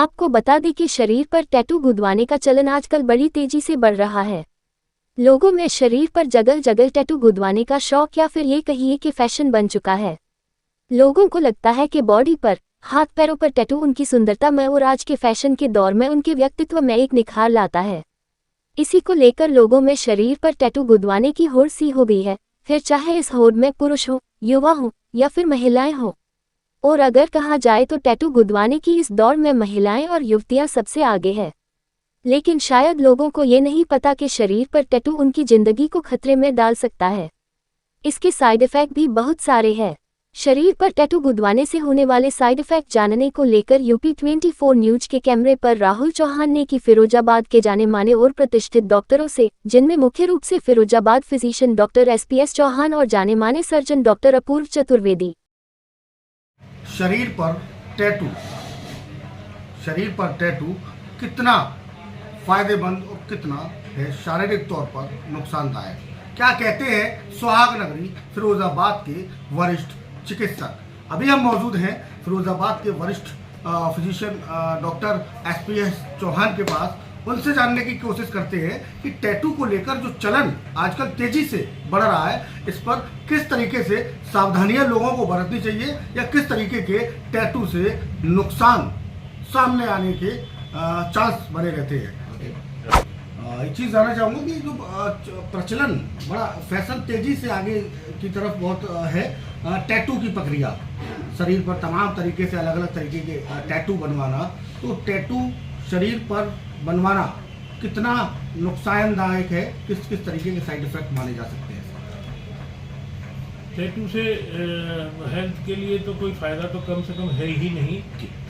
आपको बता दें कि शरीर पर टैटू गुदवाने का चलन आजकल बड़ी तेजी से बढ़ रहा है। लोगों में शरीर पर जगह जगह टैटू गुदवाने का शौक या फिर ये कहिए कि फैशन बन चुका है। लोगों को लगता है कि बॉडी पर, हाथ पैरों पर टैटू उनकी सुंदरता में और आज के फैशन के दौर में उनके व्यक्तित्व में एक निखार लाता है। इसी को लेकर लोगों में शरीर पर टैटू गुदवाने की होड़ सी हो गई है, फिर चाहे इस होड़ में पुरुष हो, युवा हो या फिर महिलाएं हो। और अगर कहा जाए तो टैटू गुदवाने की इस दौर में महिलाएं और युवतियां सबसे आगे है। लेकिन शायद लोगों को ये नहीं पता कि शरीर पर टैटू उनकी जिंदगी को खतरे में डाल सकता है। इसके साइड इफेक्ट भी बहुत सारे हैं। शरीर पर टैटू गुदवाने से होने वाले साइड इफेक्ट जानने को लेकर यूपी 24 न्यूज के कैमरे पर राहुल चौहान ने की फिरोजाबाद के जाने माने और प्रतिष्ठित डॉक्टरों से, जिनमें मुख्य रूप से Firozabad physician doctor SPS Chauhan और जाने माने सर्जन डॉक्टर अपूर्व चतुर्वेदी। शरीर पर टैटू कितना फायदेमंद और कितना है शारीरिक तौर पर नुकसानदायक, क्या कहते हैं सुहाग नगरी फिरोजाबाद के वरिष्ठ चिकित्सक। अभी हम मौजूद हैं फिरोजाबाद के वरिष्ठ फिजिशियन डॉक्टर SPS चौहान के पास। उनसे जानने की कोशिश करते हैं कि टैटू को लेकर जो चलन आजकल तेजी से बढ़ रहा है, इस पर किस तरीके से सावधानियां लोगों को बरतनी चाहिए या किस तरीके के टैटू से नुकसान सामने आने के चांस बने रहते हैं। एक चीज़ जानना चाहूँगा कि जो प्रचलन बड़ा फैशन तेजी से आगे की तरफ बहुत है, टैटू की प्रक्रिया, शरीर पर तमाम तरीके से अलग अलग तरीके के टैटू बनवाना, तो टैटू शरीर पर बनवाना कितना नुकसानदायक है, किस किस तरीके के साइड इफेक्ट माने जा सकते हैं? टैटू से हेल्थ के लिए तो कोई फ़ायदा तो कम से कम है ही नहीं,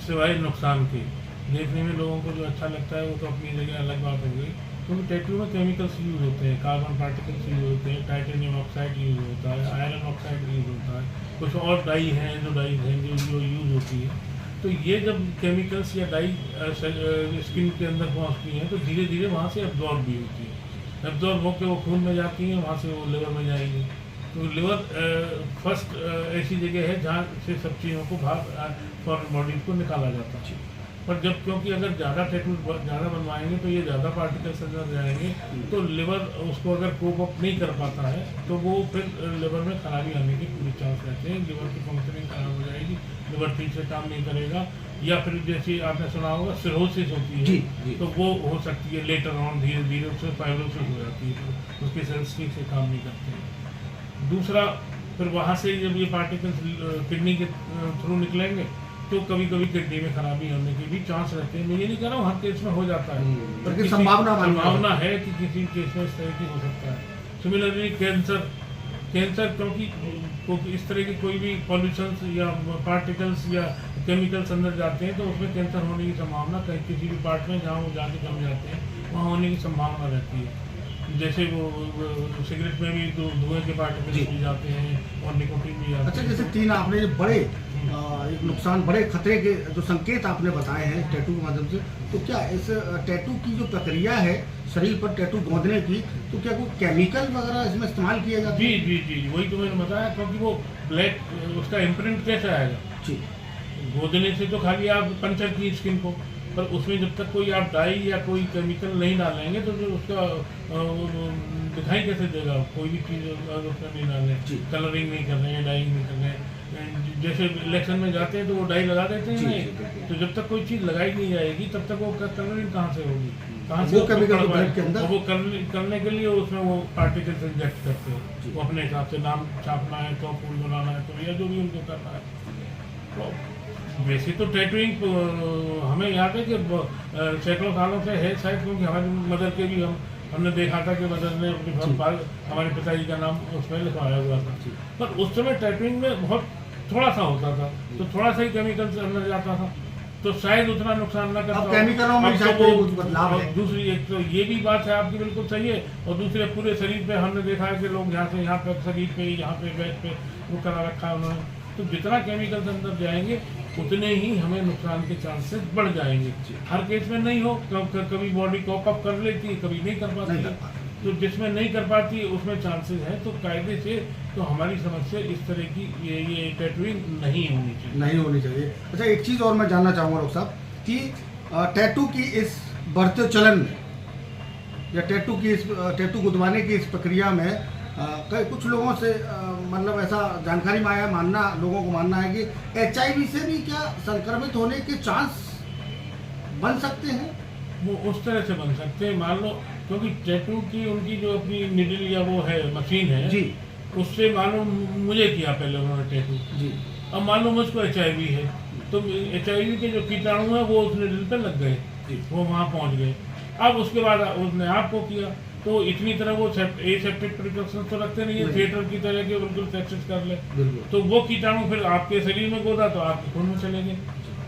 सिवाय नुकसान के। देखने में लोगों को जो अच्छा लगता है वो तो अपनी जगह अलग बात हो गई, क्योंकि टैटू में केमिकल्स यूज होते हैं, कार्बन पार्टिकल्स यूज होते हैं, टाइटेनियम ऑक्साइड यूज होता है, आयरन ऑक्साइड यूज होता है, कुछ और डाई हैं जो यूज होती है। तो ये जब केमिकल्स या डाई स्किन के अंदर पहुँचती हैं तो धीरे धीरे वहाँ से एब्जॉर्ब भी होती है। एब्जॉर्ब होकर वो खून में जाती हैं, वहाँ से वो लिवर में जाएगी। तो लिवर फर्स्ट ऐसी जगह है जहाँ से सब चीज़ों को बाहर फॉरेन बॉडी को निकाला जाता है। पर जब क्योंकि अगर ज़्यादा टैटू ज़्यादा बनवाएंगे तो ये ज़्यादा पार्टिकल्स अंदर जाएंगे, तो लिवर उसको अगर कोप अप नहीं कर पाता है तो वो फिर लिवर में खराबी आने की पूरी चांस रहते हैं। लिवर की फंक्शनिंग खराब हो जाएगी, लिवर ठीक से काम नहीं करेगा, या फिर जैसे आपने सुना होगा सिरोसिस होती है, तो वो हो सकती है लेटर ऑन, धीरे धीरे उससे फाइब्रोसिस हो जाती है, तो उसके सेल्स ठीक से काम नहीं करते हैं। दूसरा, फिर वहाँ से जब ये पार्टिकल्स किडनी के थ्रू निकलेंगे तो कभी कभी किडनी में खराबी होने के भी चांस रहते हैं। मैं ये नहीं कह रहा हूँ हर केस में हो जाता है, पर संभावना है कि किसी केस में इस तरह की हो सकता है। सिमिलरली कैंसर क्योंकि इस तरह की कोई भी पॉल्यूशंस या पार्टिकल्स या केमिकल्स अंदर जाते हैं तो उसमें कैंसर होने की संभावना कहीं किसी भी पार्ट में जहाँ वो जाके जम जाते हैं वहाँ होने की संभावना रहती है। जैसे वो सिगरेट में भी धुएं के पार्टिकल्स भी जाते हैं और निकोटीन भी जाते हैं। अच्छा, जैसे तीन आपने जो बड़े एक नुकसान, बड़े खतरे के जो संकेत आपने बताए हैं टैटू के माध्यम से, तो क्या इस टैटू की जो प्रक्रिया है शरीर पर टैटू गोदने की, तो क्या कोई केमिकल वगैरह इसमें इस्तेमाल किया जाता है? जी, वही तो मैंने बताया, क्योंकि वो ब्लैक उसका इम्प्रिंट कैसे आएगा जी? गोदने से तो खाली आप पंचर की स्किन को, पर उसमें जब तक कोई आप डाई या कोई केमिकल नहीं डालेंगे तो जो उसका दिखाई कैसे देगा? कोई भी चीज़ अगर उसमें नहीं डालें, कलरिंग नहीं कर रहे हैं, डाइंग नहीं कर रहे हैं, जैसे इलेक्शन में जाते हैं तो वो डाई लगा देते हैं नहीं, तो जब तक कोई चीज़ लगाई नहीं जाएगी तब तक वो कलरिंग कहाँ से होगी, कहाँ से? वो करने के लिए उसमें वो पार्टिकल्स इंजेक्ट करते हैं, वो अपने हिसाब से नाम छापना है तो, फूल बनाना है तो, या जो भी उनको करना है। तो वैसे तो टैटूइंग हमें याद है कि सैकड़ों सालों से है शायद, क्योंकि हमारी मदर के भी हमने देखा था कि मदर ने अपनी हमारे पिताजी का नाम उसमें लिखवाया हुआ था। पर उस समय टैटूइंग में बहुत थोड़ा सा होता था, तो थोड़ा सा ही केमिकल अंदर जाता था, तो शायद उतना नुकसान न करता। केमिकलों में तो दूसरी एक तो ये भी बात है आपकी बिल्कुल सही है, और दूसरे पूरे शरीर पे हमने देखा है कि लोग यहाँ से यहाँ पे शरीर पे, यहाँ पे बैक पे वो करा रखा है उन्होंने। तो जितना केमिकल्स अंदर जाएंगे उतने ही हमें नुकसान के चांसेस बढ़ जाएंगे। हर केस में नहीं हो, कभी बॉडी कॉप अप कर लेती है, कभी नहीं कर पाती है, तो जिसमें नहीं कर पाती है उसमें चांसेस है। तो कायदे से तो हमारी समझ से इस तरह की ये टैटूइंग नहीं होनी चाहिए। अच्छा, एक चीज़ और मैं जानना चाहूँगा डॉक्टर साहब कि टैटू की इस बढ़ते चलन में या टैटू गुदवाने की इस प्रक्रिया में कई कुछ लोगों से मतलब ऐसा जानकारी में आया, लोगों को मानना है कि HIV से भी क्या संक्रमित होने के चांस बन सकते हैं। वो उस तरह से बन सकते हैं, मान लो, क्योंकि टैटू की उनकी जो अपनी निडल या वो है मशीन है जी, उससे मान लो मुझे किया पहले उन्होंने टैटू जी, अब मान लो मुझको HIV है तो HIV के जो कीटाणु है वो उस निडल पे लग गए, वो वहाँ पहुँच गए। अब उसके बाद उसने आपको किया तो इतनी तरह वो एसेप्टिक प्रिकॉशन तो रखते नहीं है थिएटर की तरह के, बिल्कुल सक्सेस कर ले तो वो कीटाणु फिर आपके शरीर में गोदा तो आपके खून में चले गए।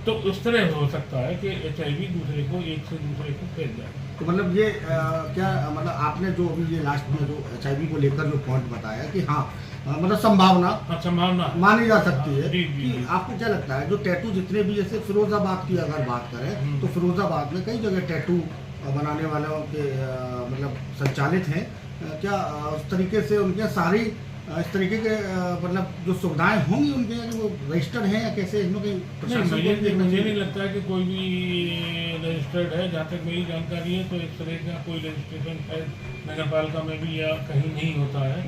तो उस तरह हो सकता है कि HIV दूसरे को एक से दूसरे को फैल जाए। तो मतलब ये क्या मतलब आपने जो अभी ये लास्ट में जो HIV को लेकर जो पॉइंट बताया कि हाँ मतलब संभावना मानी जा सकती है कि आपको क्या लगता है जो टैटू जितने भी जैसे फिरोजाबाद की अगर बात करें तो फिरोजाबाद में कई जगह टैटू बनाने वालों के मतलब संचालित हैं, क्या उस तरीके से उनके सारी इस तरीके के मतलब जो सुविधाएं होंगी उनके वो रजिस्टर्ड हैं या कैसे इनमें कहीं मुझे नहीं लगता है कि कोई भी रजिस्टर्ड है। जहाँ तक मेरी जानकारी है तो इस तरह का कोई रजिस्ट्रेशन शायद नगर पालिका में भी या कहीं नहीं होता है।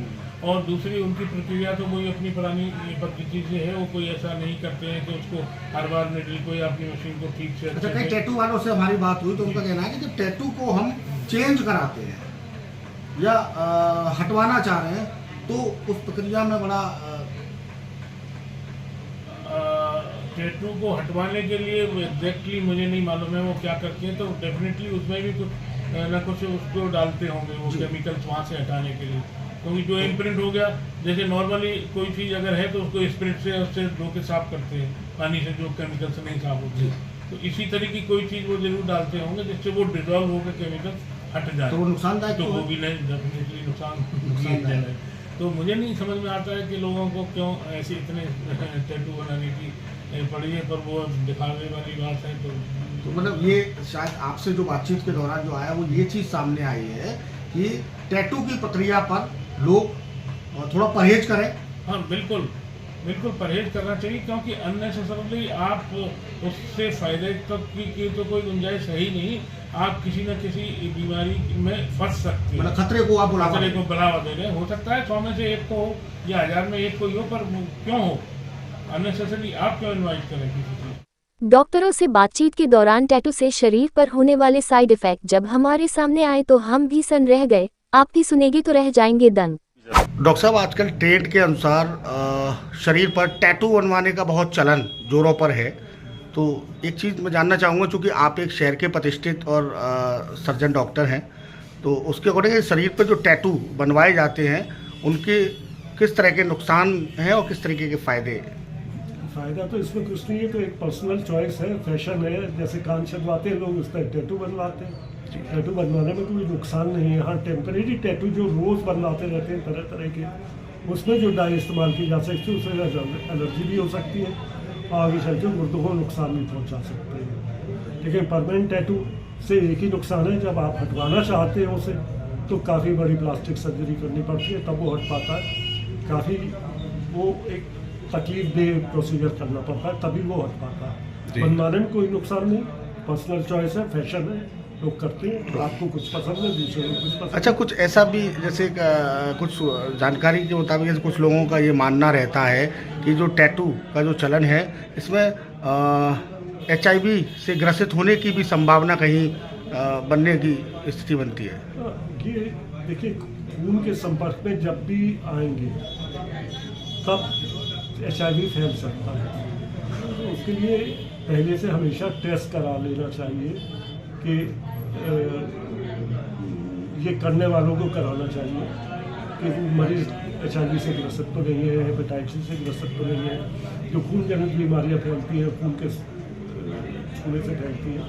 और दूसरी उनकी प्रक्रिया तो कोई अपनी पुरानी पद्धति से है, वो कोई ऐसा नहीं करते हैं कि उसको हर बार निडल को या अपनी मशीन को ठीक से। अच्छा, कई टैटू वालों से हमारी बात हुई तो उनका कहना है कि जब टैटू को हम चेंज कराते हैं या हटवाना चाह रहे हैं तो उस प्रक्रिया में बड़ा टैटू को हटवाने के लिए एग्जैक्टली मुझे नहीं मालूम है वो क्या करते हैं, तो डेफिनेटली उसमें भी कुछ न कुछ उसको डालते होंगे वो केमिकल्स वहाँ से हटाने के लिए, क्योंकि जो इम्प्रिंट हो गया जैसे नॉर्मली कोई चीज़ अगर है तो उसको स्पिरिट से उससे धो के साफ करते हैं पानी से, जो केमिकल से नहीं साफ होती, तो इसी तरह की कोई चीज़ वो जरूर डालते होंगे जिससे वो डिजॉल्व होकर केमिकल हट जाए। तो वो नुकसानदायक तो वो भी नहीं, डेफिनेटली नुकसान है। तो मुझे नहीं समझ में आता है कि लोगों को क्यों ऐसे इतने टैटू बनाने की पड़ी है, पर वो दिखाने वाली बात है। तो मतलब ये शायद आपसे जो बातचीत के दौरान जो आया वो ये चीज़ सामने आई है कि टैटू की प्रक्रिया पर लोग थोड़ा परहेज करें। हाँ बिल्कुल परहेज करना चाहिए, क्योंकि अननेसेसरली आप उससे फायदे तक की तो कोई गुंजाइश है ही नहीं, आप किसी न किसी बीमारी में फंस सकते हैं। मतलब खतरे को बढ़ावा दे रहे हैं। हो सकता है 100 में से एक को हो या 1000 में एक को ही हो, पर क्यों हो अननेसेसरली आप क्यों इन्वाइट करें किसी को। डॉक्टरों से बातचीत के दौरान टैटू से शरीर पर होने वाले साइड इफेक्ट जब हमारे सामने आए तो हम भी सन रह गए, आप भी सुनेंगे तो रह जाएंगे दंग। डॉक्टर साहब, आजकल ट्रेंड के अनुसार शरीर पर टैटू बनवाने का बहुत चलन जोरों पर है, तो एक चीज़ मैं जानना चाहूँगा, चूँकि आप एक शहर के प्रतिष्ठित और सर्जन डॉक्टर हैं, तो उसके अकॉर्डिंग शरीर पर जो टैटू बनवाए जाते हैं उनके किस तरह के नुकसान हैं और किस तरीके के फ़ायदा तो इसमें कुछ नहीं है, तो एक पर्सनल चॉइस है, फैशन है, जैसे कान छदवाते हैं लोग उस पर टैटू बनवाते हैं। टैटू बनवाने में कोई नुकसान नहीं है। हाँ, टेम्परेरी टैटू जो रोज़ बनवाते रहते हैं तरह तरह के, उसमें जो डाई इस्तेमाल की जा सकती है उससे एलर्जी भी हो सकती है और आगे चल के गुर्दों को नुकसान भी पहुँचा सकते हैं। लेकिन परमानेंट टैटू से एक ही नुकसान है, जब आप हटवाना चाहते हैं उसे तो काफ़ी बड़ी प्लास्टिक सर्जरी करनी पड़ती है, तब वो हट पाता है। काफ़ी वो एक तकलीफ दे प्रोसीजर करना पड़ता है, तभी वो हट पाता है। बनवाने में कोई नुकसान नहीं, पर्सनल चॉइस है, फैशन है, लोग करते हैं, आपको कुछ पसंद है, दूसरे को कुछ पसंद। अच्छा, कुछ ऐसा भी जैसे कुछ जानकारी के मुताबिक जैसे कुछ लोगों का ये मानना रहता है कि जो टैटू का जो चलन है इसमें HIV से ग्रसित होने की भी संभावना कहीं बनने की स्थिति बनती है। ये देखिए, खून के संपर्क में जब भी आएंगे तब HIV फैल सकता है, तो उसके लिए पहले से हमेशा टेस्ट करा लेना चाहिए कि ये करने वालों को कराना चाहिए कि मरीज़ HIV से ग्रसित तो नहीं है, हेपेटाइटिस से ग्रसित तो नहीं है, जो खून जनित बीमारियाँ फैलती हैं खून के छूने से फैलती हैं।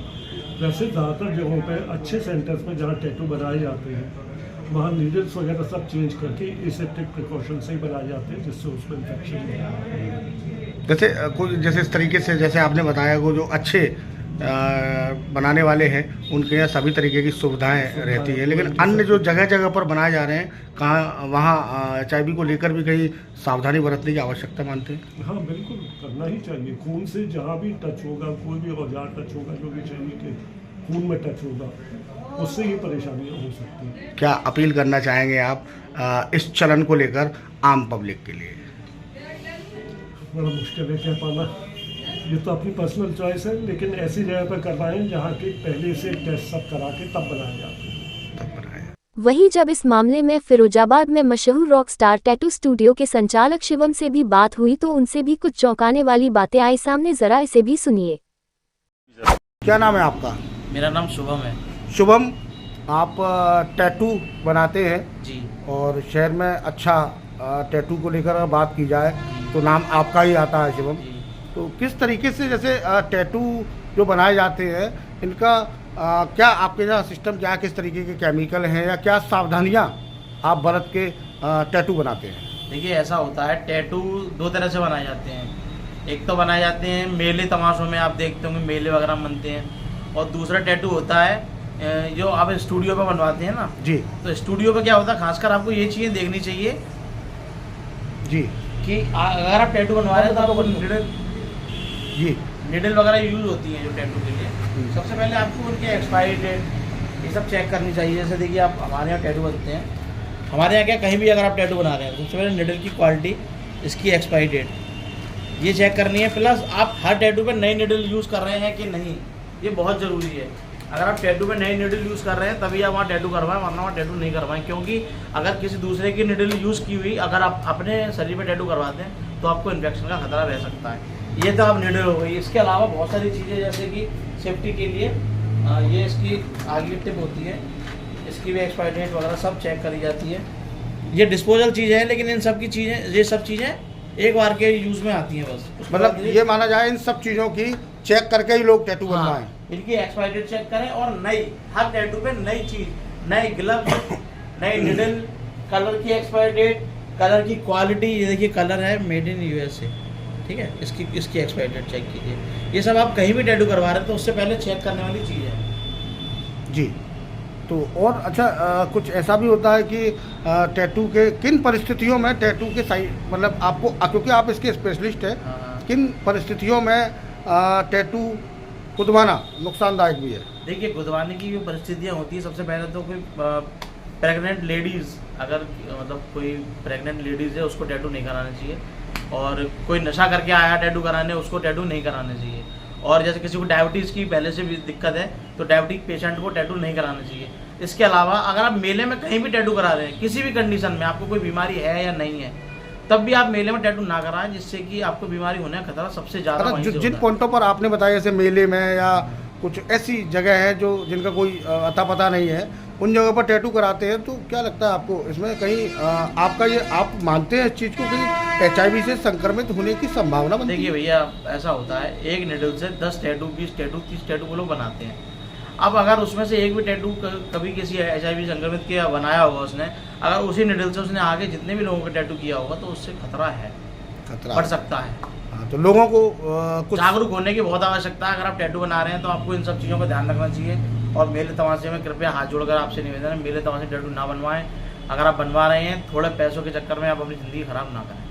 वैसे ज़्यादातर जगहों पे अच्छे सेंटर्स में जहाँ टैटू बनाए जाते हैं वहाँ नीडल्स वगैरह सब चेंज करके एसेप्टिक प्रिकॉशन से ही बनाए जाते हैं, जिससे उसमें इन्फेक्शन नहीं है। जैसे कुछ जैसे इस तरीके से जैसे आपने बताया वो जो अच्छे बनाने वाले हैं उनके यहाँ सभी तरीके की सुविधाएं रहती है, लेकिन अन्य जो जगह जगह पर बनाए जा रहे हैं कहाँ वहाँ HIV को लेकर भी कहीं सावधानी बरतने की आवश्यकता मानते हैं? हाँ बिल्कुल करना ही चाहिए। खून से जहाँ भी टच होगा, कोई भी औजार टच होगा जो कि HIV के खून में टच होगा, उससे ये परेशानियाँ हो सकती हैं। क्या अपील करना चाहेंगे आप इस चलन को लेकर आम पब्लिक के लिए? बड़ा मुश्किल है कह पाना, ये तो अपनी पर्सनल चॉइस है, लेकिन ऐसी जगह पर करवाएं जहाँ के पहले से टेस्ट सब करा के तब बनाए जाते हैं। वहीं जब इस मामले में फिरोजाबाद में मशहूर रॉक स्टार टैटू स्टूडियो के संचालक शिवम से भी बात हुई तो उनसे भी कुछ चौंकाने वाली बातें आई सामने, जरा इसे भी सुनिए। क्या नाम है आपका? मेरा नाम शुभम है शुभम, आप टैटू बनाते हैं जी। और शहर में अच्छा टैटू को लेकर अगर बात की जाए तो नाम आपका ही आता है शिवम। जी। तो किस तरीके से जैसे टैटू जो बनाए जाते हैं इनका क्या आपके यहाँ सिस्टम क्या, किस तरीके के केमिकल हैं या क्या सावधानियाँ आप बरत के टैटू बनाते हैं? देखिए ऐसा होता है, टैटू दो तरह से बनाए जाते हैं। एक तो बनाए जाते हैं मेले तमाशों में, आप देखते होंगे मेले वगैरह में बनते हैं, और दूसरा टैटू होता है जो आप स्टूडियो पे बनवाते हैं ना जी। तो स्टूडियो पे क्या होता है, खासकर आपको ये चीज़ें देखनी चाहिए जी कि अगर आप टैटू बनवा रहे हैं तो आपको जी निडल वगैरह यूज़ होती हैं जो टैटू के लिए। सबसे पहले आपको उनकी एक्सपायरी डेट ये सब चेक करनी चाहिए। जैसे देखिए आप हमारे यहाँ टैटू बनते हैं, हमारे यहाँ क्या कहीं भी अगर आप टैटू बना रहे हैं सबसे पहले निडल की क्वालिटी, इसकी एक्सपायरी डेट ये चेक करनी है, प्लस आप हर टैटू पे नई निडल यूज़ कर रहे हैं कि नहीं, ये बहुत ज़रूरी है। अगर आप टैटू पे नई निडल यूज़ कर रहे हैं तभी आप वहाँ टैटू करवाएं, वरना वहाँ टैटू नहीं करवाएं, क्योंकि अगर किसी दूसरे की निडल यूज़ की हुई अगर आप अपने शरीर पे टैटू करवाते हैं तो आपको इन्फेक्शन का खतरा रह सकता है। ये तो आप निडल हो गई। इसके अलावा बहुत सारी चीज़ें जैसे कि सेफ्टी के लिए ये इसकी आगे टिप होती है, इसकी भी एक्सपायरी डेट वगैरह सब चेक करी जाती है। ये डिस्पोजल चीज़ें हैं, लेकिन इन सब की चीज़ें ये सब चीज़ें एक बार के यूज़ में आती हैं बस। मतलब ये माना जाए इन सब चीज़ों की चेक करके ही लोग टैटू बनवाएं। इनकी एक्सपायरी डेट चेक करें और नई हर टैटू पे नई चीज़, नए ग्लव्स, नई निडल, कलर की एक्सपायरी डेट, कलर की क्वालिटी। ये देखिए कलर है मेड इन USA, ठीक है, इसकी एक्सपायरी डेट चेक कीजिए। ये सब आप कहीं भी टैटू करवा रहे हैं तो उससे पहले चेक करने वाली चीज़ है जी। तो और अच्छा कुछ ऐसा भी होता है कि टैटू के किन परिस्थितियों में टैटू के साइड मतलब आपको, क्योंकि आप इसके स्पेशलिस्ट हैं, किन परिस्थितियों में टैटू खुदवाना नुकसानदायक भी है? देखिए खुदवाने की जो परिस्थितियाँ होती है, सबसे पहले तो कोई प्रेग्नेंट लेडीज़, अगर मतलब कोई प्रेग्नेंट लेडीज़ है उसको टैटू नहीं कराना चाहिए, और कोई नशा करके आया टैटू कराने उसको टैटू नहीं कराना चाहिए, और जैसे किसी को डायबिटीज़ की पहले से भी दिक्कत है तो डायबिटिक पेशेंट को टैटू नहीं कराना चाहिए। इसके अलावा अगर आप मेले में कहीं भी टैटू करा रहे हैं, किसी भी कंडीशन में आपको कोई बीमारी है या नहीं है, तब भी आप मेले में टैटू ना कराएं, जिससे कि आपको बीमारी होने का खतरा सबसे ज़्यादा वहीं से जिन होता है। पॉइंटों पर आपने बताया जैसे मेले में या कुछ ऐसी जगह है जो जिनका कोई अता पता नहीं है, उन जगह पर टैटू कराते हैं, तो क्या लगता है आपको इसमें कहीं आपका ये आप मानते हैं इस चीज़ को कहीं HIV से संक्रमित होने की संभावना बनती है? देखिए भैया ऐसा होता है, एक निडल से 10 टैटू, 20 टैटू, 30 टैटू वो लोग बनाते हैं। अब अगर उसमें से एक भी टैटू कभी किसी HIV संक्रमित के बनाया होगा उसने, अगर उसी निडल से उसने आगे जितने भी लोगों का टैटू किया होगा तो उससे खतरा है, बढ़ सकता है। हाँ, तो लोगों को कुछ जागरूक होने की बहुत आवश्यकता है। अगर आप टैटू बना रहे हैं तो आपको इन सब चीज़ों का ध्यान रखना चाहिए, और मेले तमाशे में कृपया हाथ जोड़कर आपसे निवेदन है, मेले तमाशे टैटू ना बनवाएं। अगर आप बनवा रहे हैं थोड़े पैसों के चक्कर में आप अपनी ज़िंदगी ख़राब ना करें।